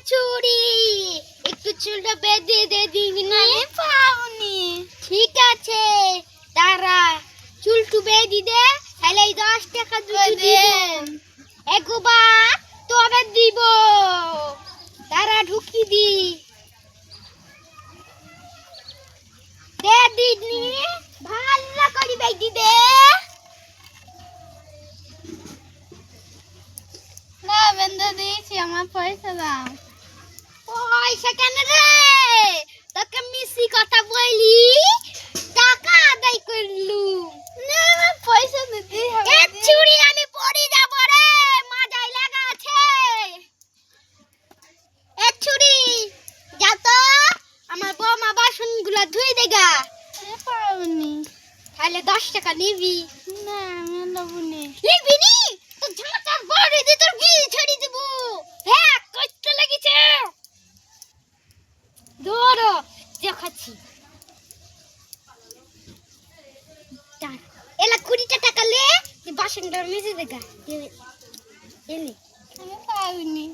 চুড়ি একটু চুলটা বেঁধে দে দিবি না? পাওনি। ঠিক আছে দাঁড়া, চুলটু বেঁধে দে, তাহলে এই 10 টাকা দুটো দিব। একবার তবে দিব, দাঁড়া ঢুকি দি দে দিদি, ভালো করে বেঁধে দে। না বেঁধে দিয়েছি, আমার পয়সা দাও। পয়সা কেন রে? তোকে মিশি কথা বলি, টাকা আদায় করলু। না আমার পয়সা দিতে হবে। এ চুড়ি আমি পরে যাব রে, মাজায় লাগা আছে। এ চুড়ি যা তো, আমার বৌমা বাসনগুলো ধুই দেগা। পাওনি। তাহলে 10 টাকা নিবি? না আমি নেবনি। নিবি নি? তো ঝাঁটার বাড়ি দিয়ে তোর বিল ছেড়ে দেব। হ্যাঁ কষ্ট লাগিছে, ধরো দেখাচ্ছি। এলা 20 টাকা লে, বাসনটা মেজে দেগা। এলে আমি পাওনি।